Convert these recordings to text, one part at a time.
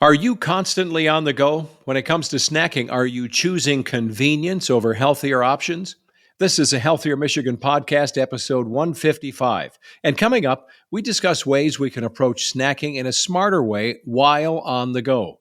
Are you constantly on the go? When it comes to snacking, are you choosing convenience over healthier options? This is a Healthier Michigan podcast, episode 155. And coming up, we discuss ways we can approach snacking in a smarter way while on the go.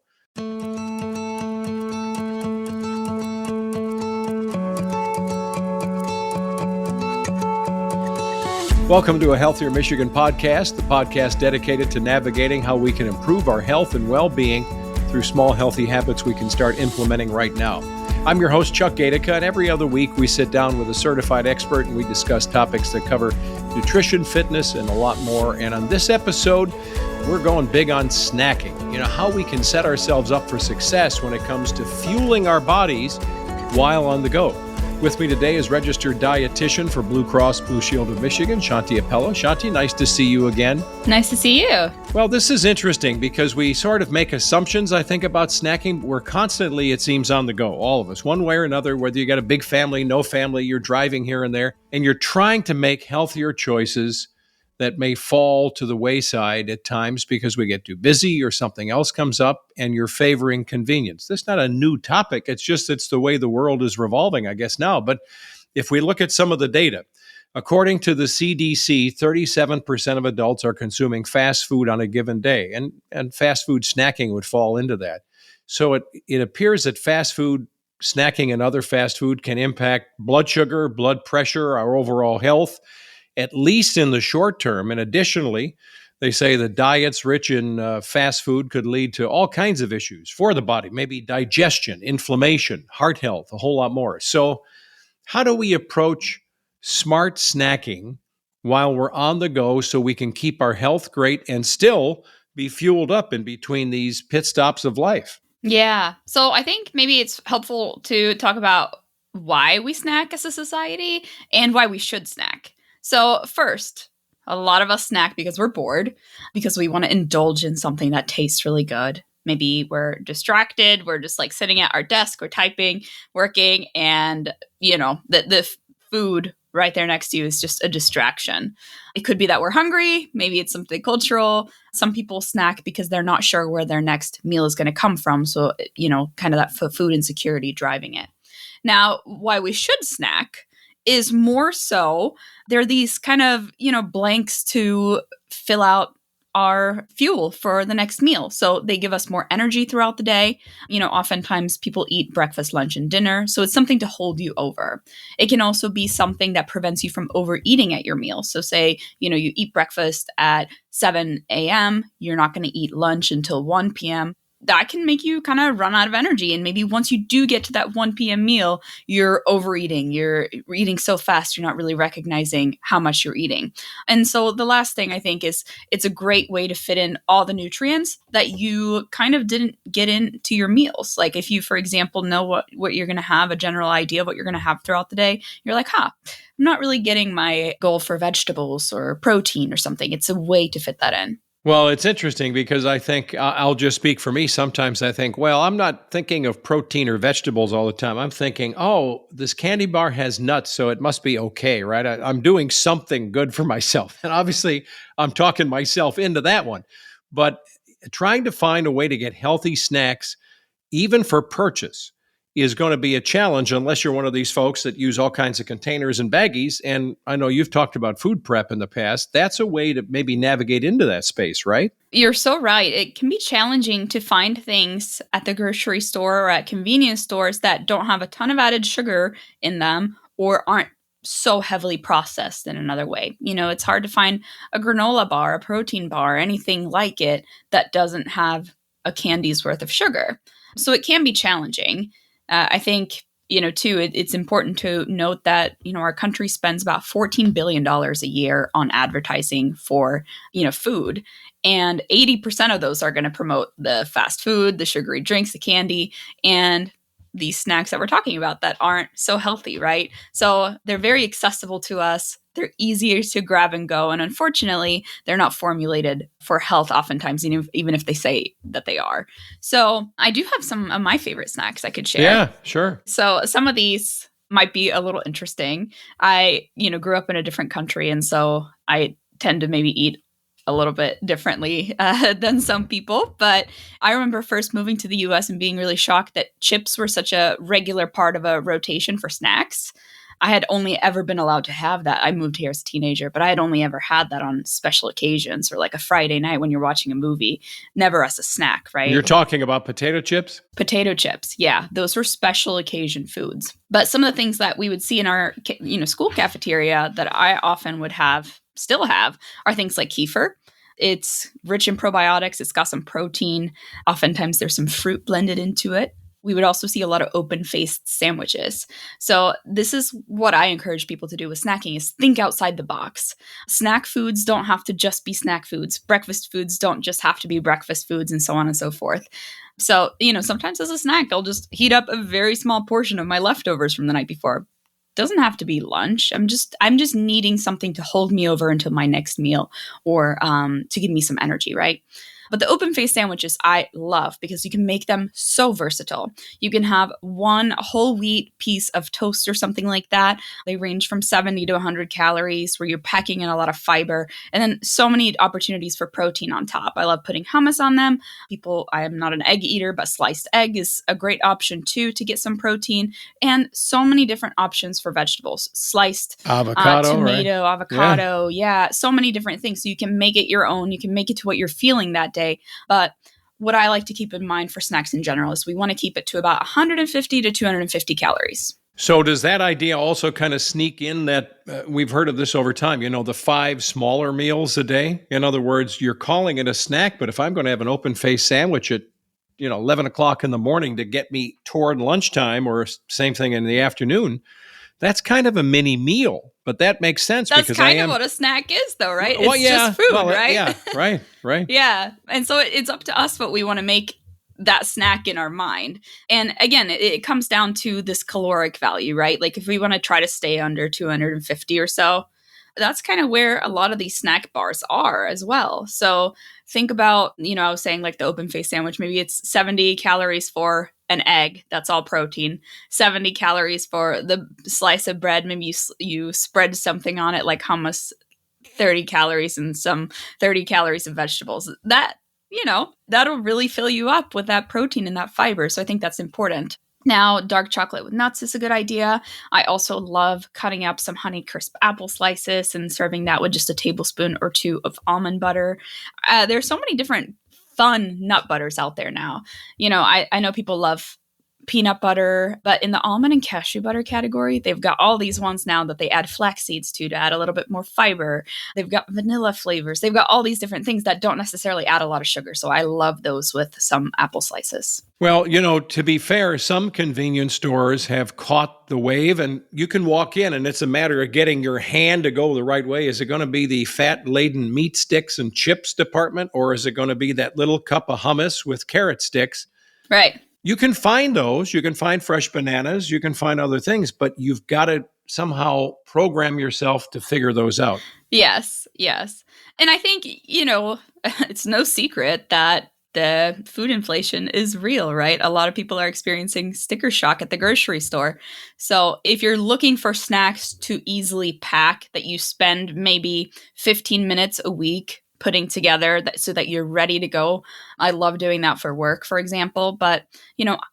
Welcome to a Healthier Michigan podcast, the podcast dedicated to navigating how we can improve our health and well-being through small, healthy habits we can start implementing right now. I'm your host, Chuck Gaidica, and every other week we sit down with a certified expert and we discuss topics that cover nutrition, fitness, and a lot more. And on this episode, we're going big on snacking. How we can set ourselves up for success when it comes to fueling our bodies while on the go. With me today is registered dietitian for Blue Cross Blue Shield of Michigan, Shanthi Appelö. Shanthi, nice to see you again. Nice to see you. Well, this is interesting because we sort of make assumptions, I think, about snacking. We're constantly, it seems, on the go, all of us, one way or another, whether you got a big family, no family, you're driving here and there, and you're trying to make healthier choices that may fall to the wayside at times because we get too busy or something else comes up and you're favoring convenience. That's not a new topic. It's the way the world is revolving, I guess, now. But if we look at some of the data, according to the CDC, 37% of adults are consuming fast food on a given day, and fast food snacking would fall into that. So it appears that fast food snacking and other fast food can impact blood sugar, blood pressure, our overall health, at least in the short term. And additionally, they say that diets rich in fast food could lead to all kinds of issues for the body, maybe digestion, inflammation, heart health, a whole lot more. So how do we approach smart snacking while we're on the go so we can keep our health great and still be fueled up in between these pit stops of life? Yeah. So I think maybe it's helpful to talk about why we snack as a society and why we should snack. So first, a lot of us snack because we're bored, because we want to indulge in something that tastes really good. Maybe we're distracted. We're just like sitting at our desk or typing, working, and the food right there next to you is just a distraction. It could be that we're hungry. Maybe it's something cultural. Some people snack because they're not sure where their next meal is going to come from. So, kind of that food insecurity driving it. Now, why we should snack is more so there are these kind of, blanks to fill out our fuel for the next meal. So they give us more energy throughout the day. Oftentimes people eat breakfast, lunch, and dinner. So it's something to hold you over. It can also be something that prevents you from overeating at your meal. So say, you eat breakfast at 7 a.m., you're not going to eat lunch until 1 p.m. That can make you kind of run out of energy. And maybe once you do get to that 1 p.m. meal, you're overeating. You're eating so fast, you're not really recognizing how much you're eating. And so the last thing I think is it's a great way to fit in all the nutrients that you kind of didn't get into your meals. Like if you, for example, know what you're going to have, a general idea of what you're going to have throughout the day, you're like, I'm not really getting my goal for vegetables or protein or something. It's a way to fit that in. Well, it's interesting because I think I'll just speak for me. Sometimes I think, well, I'm not thinking of protein or vegetables all the time. I'm thinking, this candy bar has nuts, so it must be okay, right? I'm doing something good for myself. And obviously, I'm talking myself into that one. But trying to find a way to get healthy snacks, even for purchase, is going to be a challenge unless you're one of these folks that use all kinds of containers and baggies. And I know you've talked about food prep in the past. That's a way to maybe navigate into that space, right? You're so right. It can be challenging to find things at the grocery store or at convenience stores that don't have a ton of added sugar in them or aren't so heavily processed in another way. It's hard to find a granola bar, a protein bar, anything like it that doesn't have a candy's worth of sugar. So it can be challenging. I think, too, it's important to note that, our country spends about $14 billion a year on advertising for, food. And 80% of those are going to promote the fast food, the sugary drinks, the candy, and these snacks that we're talking about that aren't so healthy, right? So they're very accessible to us. They're easier to grab and go. And unfortunately, they're not formulated for health oftentimes, even if they say that they are. So I do have some of my favorite snacks I could share. Yeah, sure. So some of these might be a little interesting. I, grew up in a different country. And so I tend to maybe eat a little bit differently than some people. But I remember first moving to the US and being really shocked that chips were such a regular part of a rotation for snacks. I had only ever been allowed to have that. I moved here as a teenager, but I had only ever had that on special occasions or like a Friday night when you're watching a movie, never as a snack, right? You're talking about potato chips? Potato chips, yeah. Those were special occasion foods. But some of the things that we would see in our school cafeteria that I often would still have, are things like kefir. It's rich in probiotics. It's got some protein. Oftentimes there's some fruit blended into it. We would also see a lot of open-faced sandwiches. So this is what I encourage people to do with snacking is think outside the box. Snack foods don't have to just be snack foods. Breakfast foods don't just have to be breakfast foods, and so on and so forth. So, sometimes as a snack, I'll just heat up a very small portion of my leftovers from the night before. Doesn't have to be lunch. I'm just needing something to hold me over until my next meal or to give me some energy, right? But the open face sandwiches I love because you can make them so versatile. You can have one whole wheat piece of toast or something like that. They range from 70 to 100 calories where you're packing in a lot of fiber and then so many opportunities for protein on top. I love putting hummus on them. I am not an egg eater, but sliced egg is a great option too to get some protein and so many different options for vegetables. Sliced avocado, tomato, right? avocado. Yeah, so many different things. So you can make it your own. You can make it to what you're feeling that day. But what I like to keep in mind for snacks in general is we want to keep it to about 150 to 250 calories. So does that idea also kind of sneak in that we've heard of this over time, the 5 smaller meals a day? In other words, you're calling it a snack, but if I'm going to have an open-faced sandwich at 11 o'clock in the morning to get me toward lunchtime or same thing in the afternoon, that's kind of a mini meal, but that makes sense. That's because kind of what a snack is, though, right? It's just food, right? Yeah, right. Yeah. And so it's up to us what we want to make that snack in our mind. And again, it comes down to this caloric value, right? Like if we want to try to stay under 250 or so, that's kind of where a lot of these snack bars are as well. So think about, I was saying like the open face sandwich, maybe it's 70 calories for an egg. That's all protein. 70 calories for the slice of bread. Maybe you spread something on it like hummus, 30 calories and some 30 calories of vegetables. That'll really fill you up with that protein and that fiber. So I think that's important. Now, dark chocolate with nuts is a good idea. I also love cutting up some Honeycrisp apple slices and serving that with just a tablespoon or 2 of almond butter. There's so many different fun nut butters out there now. I know people love peanut butter, but in the almond and cashew butter category, they've got all these ones now that they add flax seeds to add a little bit more fiber. They've got vanilla flavors. They've got all these different things that don't necessarily add a lot of sugar. So I love those with some apple slices. Well, to be fair, some convenience stores have caught the wave and you can walk in and it's a matter of getting your hand to go the right way. Is it going to be the fat-laden meat sticks and chips department, or is it going to be that little cup of hummus with carrot sticks? Right. You can find those. You can find fresh bananas. You can find other things, but you've got to somehow program yourself to figure those out. Yes. And I think, it's no secret that the food inflation is real, right? A lot of people are experiencing sticker shock at the grocery store. So if you're looking for snacks to easily pack that you spend maybe 15 minutes a week putting together so that you're ready to go. I love doing that for work, for example. But,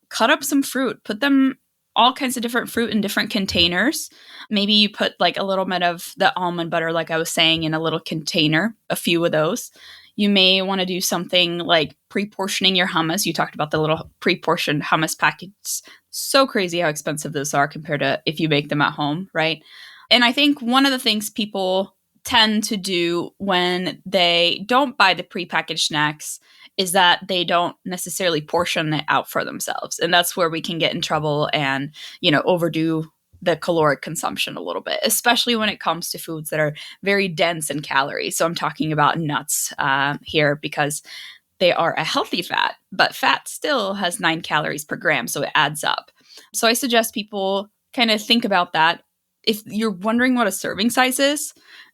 cut up some fruit, put them all kinds of different fruit in different containers. Maybe you put like a little bit of the almond butter, like I was saying, in a little container, a few of those. You may want to do something like pre-portioning your hummus. You talked about the little pre-portioned hummus packets. So crazy how expensive those are compared to if you make them at home, right? And I think one of the things people tend to do when they don't buy the prepackaged snacks is that they don't necessarily portion it out for themselves. And that's where we can get in trouble and, overdo the caloric consumption a little bit, especially when it comes to foods that are very dense in calories. So I'm talking about nuts here because they are a healthy fat, but fat still has 9 calories per gram, so it adds up. So I suggest people kind of think about that. If you're wondering what a serving size is,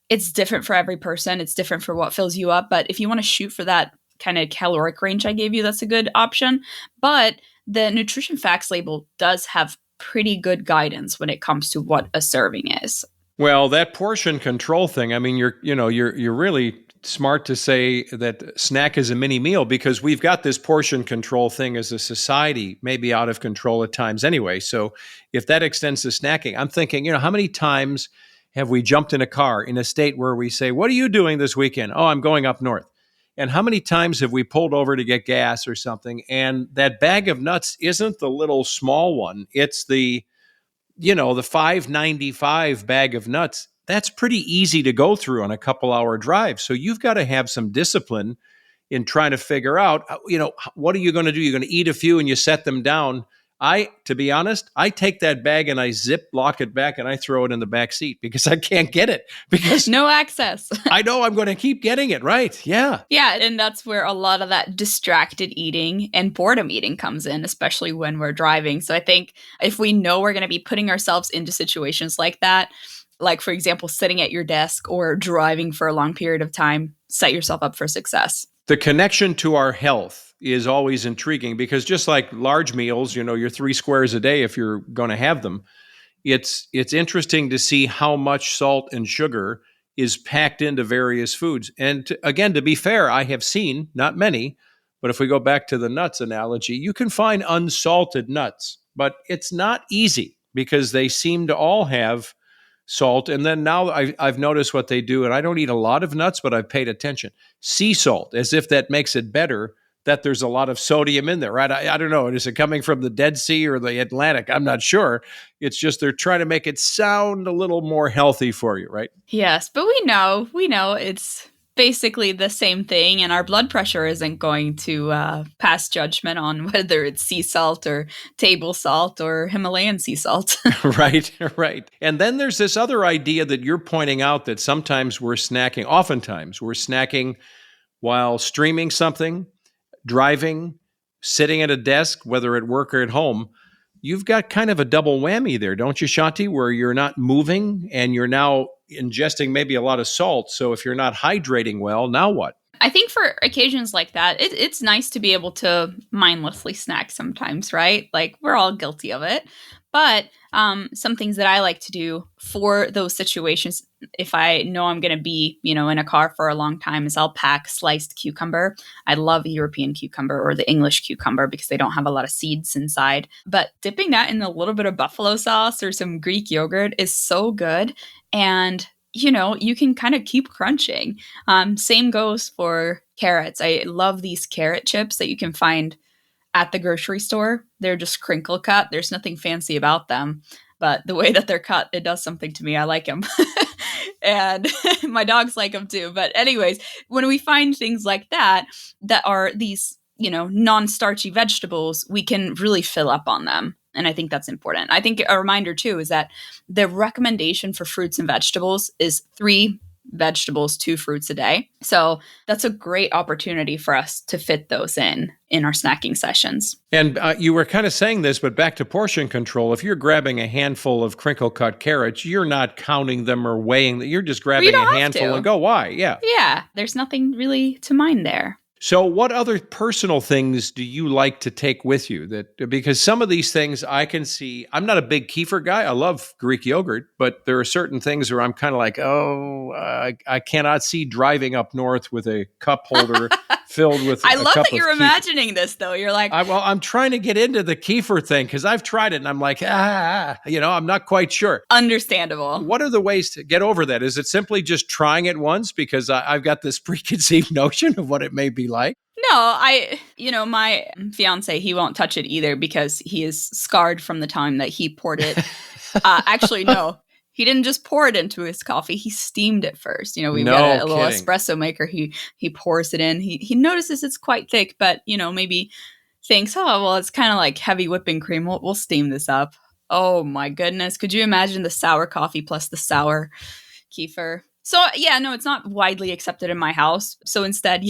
it's different for every person. It's different for what fills you up. But if you want to shoot for that kind of caloric range I gave you, that's a good option. But the nutrition facts label does have pretty good guidance when it comes to what a serving is. Well, that portion control thing, I mean, you're really smart to say that snack is a mini meal because we've got this portion control thing as a society, maybe out of control at times anyway. So if that extends to snacking, I'm thinking, how many times have we jumped in a car in a state where we say, what are you doing this weekend? Oh, I'm going up north. And how many times have we pulled over to get gas or something? And that bag of nuts isn't the little small one. It's the $5.95 bag of nuts. That's pretty easy to go through on a couple-hour drive. So you've got to have some discipline in trying to figure out, what are you going to do? You're going to eat a few and you set them down. To be honest, I take that bag and I lock it back and I throw it in the back seat because I can't get it because no access. I know I'm going to keep getting it, right? Yeah. Yeah, and that's where a lot of that distracted eating and boredom eating comes in, especially when we're driving. So I think if we know we're going to be putting ourselves into situations like that, like for example, sitting at your desk or driving for a long period of time, set yourself up for success. The connection to our health is always intriguing because just like large meals, your 3 squares a day, if you're going to have them, it's interesting to see how much salt and sugar is packed into various foods. And again, to be fair, I have seen, not many, but if we go back to the nuts analogy, you can find unsalted nuts, but it's not easy because they seem to all have salt. And then now I've noticed what they do, and I don't eat a lot of nuts, but I've paid attention. Sea salt, as if that makes it better, that there's a lot of sodium in there, right? I don't know. Is it coming from the Dead Sea or the Atlantic? I'm not sure. It's just they're trying to make it sound a little more healthy for you, right? Yes, but we know it's basically the same thing, and our blood pressure isn't going to pass judgment on whether it's sea salt or table salt or Himalayan sea salt. Right. And then there's this other idea that you're pointing out that oftentimes we're snacking while streaming something, driving, sitting at a desk, whether at work or at home. You've got kind of a double whammy there, don't you, Shanthi, where you're not moving and you're now ingesting maybe a lot of salt. So if you're not hydrating well, now what? I think for occasions like that, it's nice to be able to mindlessly snack sometimes, right? Like we're all guilty of it. But some things that I like to do for those situations, if I know I'm going to be, in a car for a long time, is I'll pack sliced cucumber. I love European cucumber or the English cucumber because they don't have a lot of seeds inside. But dipping that in a little bit of buffalo sauce or some Greek yogurt is so good. And you can kind of keep crunching. Same goes for carrots. I love these carrot chips that you can find at the grocery store. They're just crinkle cut. There's nothing fancy about them, but the way that they're cut, it does something to me. I like them. And my dogs like them too. But anyways, when we find things like that are these, non-starchy vegetables, we can really fill up on them. And I think that's important. I think a reminder too is that the recommendation for fruits and vegetables is 3 vegetables, 2 fruits a day. So that's a great opportunity for us to fit those in our snacking sessions. And you were kind of saying this, but back to portion control. If you're grabbing a handful of crinkle cut carrots, you're not counting them or weighing them. You're just grabbing a handful and go, why? Yeah. Yeah. There's nothing really to mind there. So what other personal things do you like to take with you? Because some of these things I can see, I'm not a big kefir guy. I love Greek yogurt, but there are certain things where I'm kind of like, I cannot see driving up north with a cup holder filled with I love that you're imagining this, though. You're like... I'm trying to get into the kefir thing because I've tried it and I'm like, I'm not quite sure. Understandable. What are the ways to get over that? Is it simply just trying it once? Because I've got this preconceived notion of what it may be like. No, my fiance, he won't touch it either because he is scarred from the time that he poured it. Actually, no. He didn't just pour it into his coffee. He steamed it first. We've got a little espresso maker. He pours it in. He notices it's quite thick, but, maybe thinks, it's kind of like heavy whipping cream. We'll steam this up. Oh, my goodness. Could you imagine the sour coffee plus the sour kefir? So, it's not widely accepted in my house. So instead,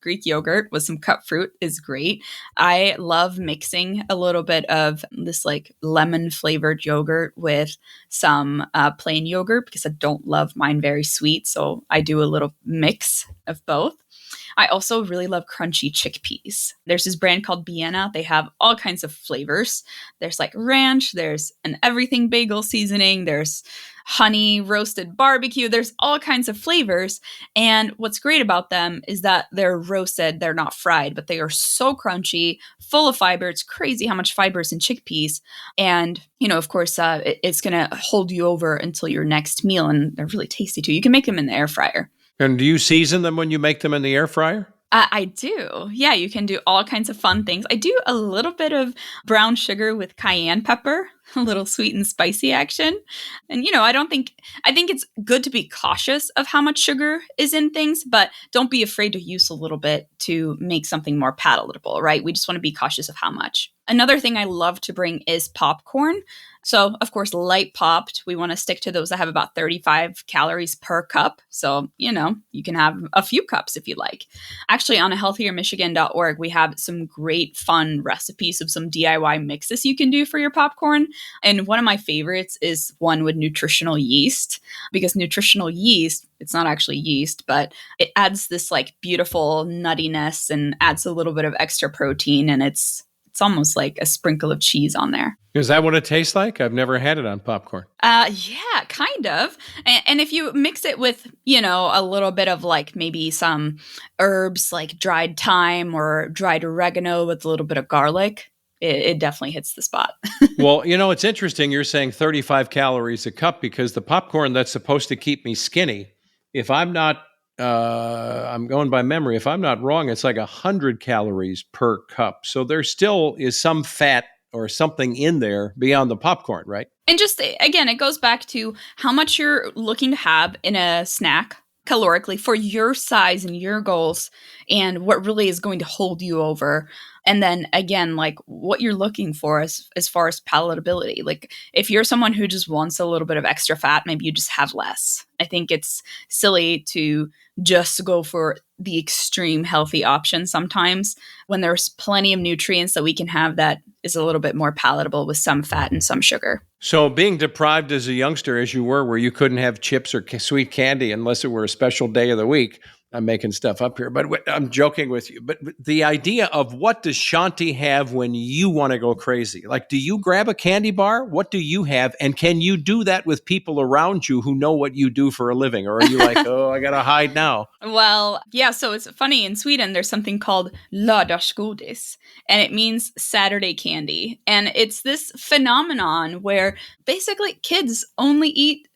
Greek yogurt with some cut fruit is great. I love mixing a little bit of this like lemon flavored yogurt with some plain yogurt because I don't love mine very sweet. So I do a little mix of both. I also really love crunchy chickpeas. There's this brand called Vienna. They have all kinds of flavors. There's like ranch, there's an everything bagel seasoning, there's honey roasted barbecue. There's all kinds of flavors. And what's great about them is that they're roasted, they're not fried, but they are so crunchy, full of fiber. It's crazy how much fiber is in chickpeas. And, of course, it's going to hold you over until your next meal. And they're really tasty too. You can make them in the air fryer. And do you season them when you make them in the air fryer? I do. Yeah, you can do all kinds of fun things. I do a little bit of brown sugar with cayenne pepper, a little sweet and spicy action. And, I think it's good to be cautious of how much sugar is in things, but don't be afraid to use a little bit to make something more palatable, right? We just want to be cautious of how much. Another thing I love to bring is popcorn. So, of course, light popped. We want to stick to those that have about 35 calories per cup. So, you can have a few cups if you like. Actually, on healthiermichigan.org, we have some great fun recipes of some DIY mixes you can do for your popcorn. And one of my favorites is one with nutritional yeast, because nutritional yeast, it's not actually yeast, but it adds this like beautiful nuttiness and adds a little bit of extra protein. And it's almost like a sprinkle of cheese on there. Is that what it tastes like? I've never had it on popcorn. Yeah, kind of. And if you mix it with, a little bit of like maybe some herbs like dried thyme or dried oregano with a little bit of garlic, it definitely hits the spot. Well, it's interesting. You're saying 35 calories a cup because the popcorn that's supposed to keep me skinny, if I'm not I'm going by memory. If I'm not wrong, it's like 100 calories per cup. So there still is some fat or something in there beyond the popcorn, right? And just, again, it goes back to how much you're looking to have in a snack calorically for your size and your goals and what really is going to hold you over. And then again, like what you're looking for as far as palatability. Like if you're someone who just wants a little bit of extra fat, maybe you just have less. I think it's silly to just go for the extreme healthy option sometimes when there's plenty of nutrients that we can have that is a little bit more palatable with some fat and some sugar. So being deprived as a youngster, as you were, where you couldn't have chips or sweet candy unless it were a special day of the week, I'm making stuff up here, but I'm joking with you. But the idea of what does Shanthi have when you want to go crazy? Like, do you grab a candy bar? What do you have? And can you do that with people around you who know what you do for a living? Or are you like, oh, I got to hide now? Well, yeah, so it's funny. In Sweden, there's something called lördagsgodis, and it means Saturday candy. And it's this phenomenon where basically kids only eat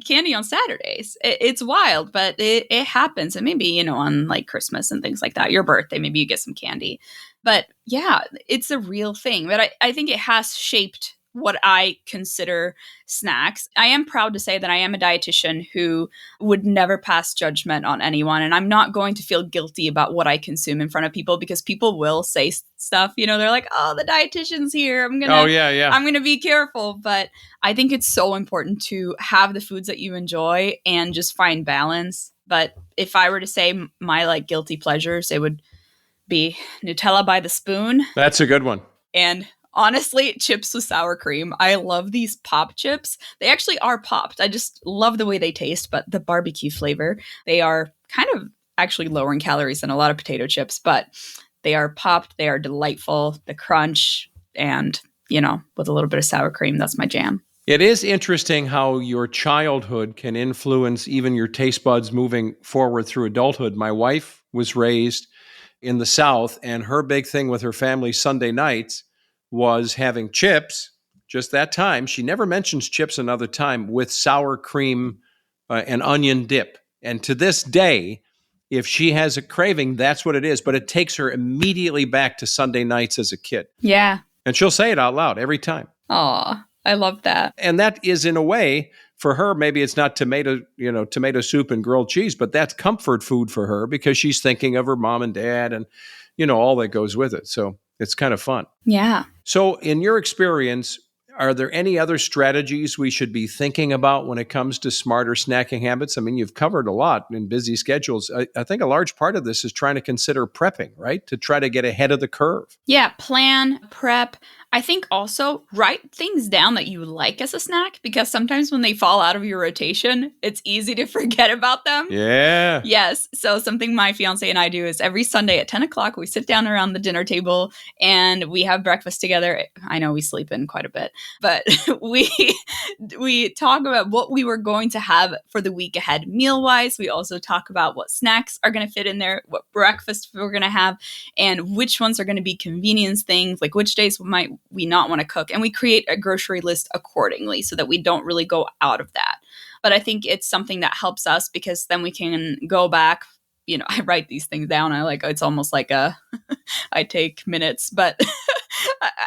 candy on Saturdays. It's wild, but it happens. And maybe, on like Christmas and things like that, your birthday, maybe you get some candy. But yeah, it's a real thing. But I think it has shaped what I consider snacks. I am proud to say that I am a dietitian who would never pass judgment on anyone. And I'm not going to feel guilty about what I consume in front of people because people will say stuff, they're like, oh, the dietitian's here. I'm going to be careful. But I think it's so important to have the foods that you enjoy and just find balance. But if I were to say my like guilty pleasures, it would be Nutella by the spoon. That's a good one. And honestly, chips with sour cream. I love these pop chips. They actually are popped. I just love the way they taste, but the barbecue flavor, they are kind of actually lower in calories than a lot of potato chips, but they are popped. They are delightful. The crunch and, with a little bit of sour cream, that's my jam. It is interesting how your childhood can influence even your taste buds moving forward through adulthood. My wife was raised in the South, and her big thing with her family Sunday nights was having chips, just that time. She never mentions chips another time, with sour cream and onion dip. And to this day, if she has a craving, that's what it is. But it takes her immediately back to Sunday nights as a kid. Yeah. And she'll say it out loud every time. Aw, I love that. And that is, in a way, for her, maybe it's not tomato soup and grilled cheese, but that's comfort food for her because she's thinking of her mom and dad and, all that goes with it. So it's kind of fun. Yeah. So in your experience, Are there any other strategies we should be thinking about when it comes to smarter snacking habits? I mean, you've covered a lot in busy schedules. I think a large part of this is trying to consider prepping, right? To try to get ahead of the curve. Yeah, plan, prep. I think also write things down that you like as a snack, because sometimes when they fall out of your rotation, it's easy to forget about them. Yeah. Yes. So something my fiance and I do is every Sunday at 10 o'clock, we sit down around the dinner table and we have breakfast together. I know we sleep in quite a bit, but we talk about what we were going to have for the week ahead meal-wise. We also talk about what snacks are going to fit in there, what breakfast we're going to have, and which ones are going to be convenience things, like which days might we not want to cook. And we create a grocery list accordingly so that we don't really go out of that. But I think it's something that helps us, because then we can go back. I write these things down. It's almost like I take minutes, but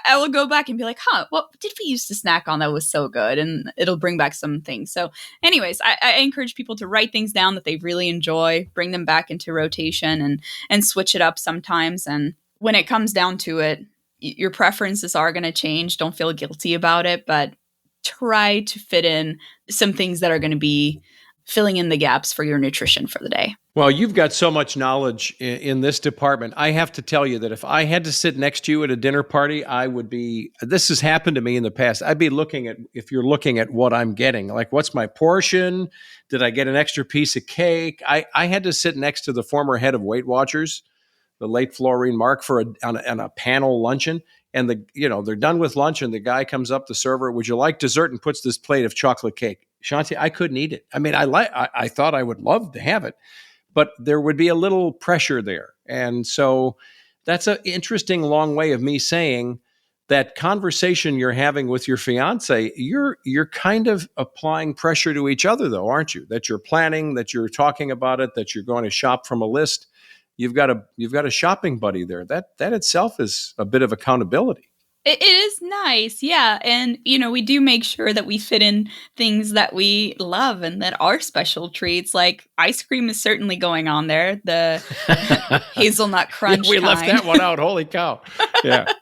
I will go back and be like, what did we used to snack on that was so good? And it'll bring back some things. So anyways, I encourage people to write things down that they really enjoy, bring them back into rotation and switch it up sometimes. And when it comes down to it, your preferences are going to change. Don't feel guilty about it, but try to fit in some things that are going to be filling in the gaps for your nutrition for the day. Well, you've got so much knowledge in this department. I have to tell you that if I had to sit next to you at a dinner party, this has happened to me in the past. I'd be if you're looking at what I'm getting, like what's my portion? Did I get an extra piece of cake? I had to sit next to the former head of Weight Watchers, the late Florine Mark, on a panel luncheon. And they're done with lunch and the guy comes up, the server, would you like dessert, and puts this plate of chocolate cake. Shanthi, I couldn't eat it. I mean, I thought I would love to have it, but there would be a little pressure there. And so that's an interesting long way of me saying that conversation you're having with your fiance, you're kind of applying pressure to each other though, aren't you? That you're planning, that you're talking about it, that you're going to shop from a list. You've got a shopping buddy there. That itself is a bit of accountability. It is nice, yeah. And, we do make sure that we fit in things that we love and that are special treats. Like ice cream is certainly going on there. The hazelnut crunch we left that one out. Holy cow. Yeah.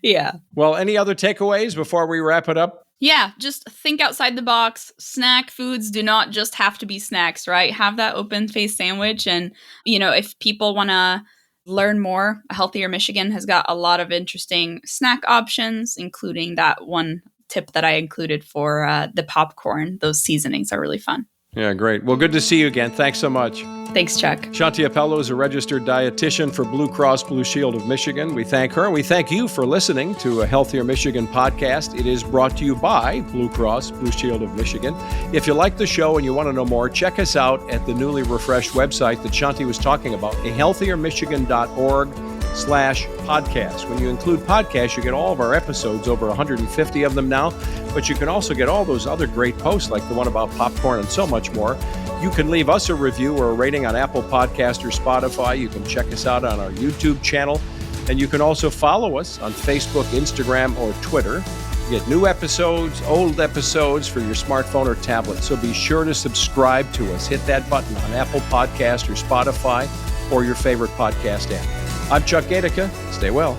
Yeah. Well, any other takeaways before we wrap it up? Yeah, just think outside the box. Snack foods do not just have to be snacks, right? Have that open-faced sandwich. And, if people want to learn more, Healthier Michigan has got a lot of interesting snack options, including that one tip that I included for the popcorn. Those seasonings are really fun. Yeah, great. Well, good to see you again. Thanks so much. Thanks, Chuck. Shanthi Appelö is a registered dietitian for Blue Cross Blue Shield of Michigan. We thank her, and we thank you for listening to a Healthier Michigan podcast. It is brought to you by Blue Cross Blue Shield of Michigan. If you like the show and you want to know more, check us out at the newly refreshed website that Shanthi was talking about, ahealthiermichigan.org/podcast. When you include podcasts, you get all of our episodes, over 150 of them now, but you can also get all those other great posts like the one about popcorn and so much more. You can leave us a review or a rating on Apple Podcast or Spotify. You can check us out on our YouTube channel, and you can also follow us on Facebook, Instagram, or Twitter. You get new episodes, old episodes for your smartphone or tablet, so be sure to subscribe to us. Hit that button on Apple Podcast or Spotify or your favorite podcast app. I'm Chuck Gaidica. Stay well.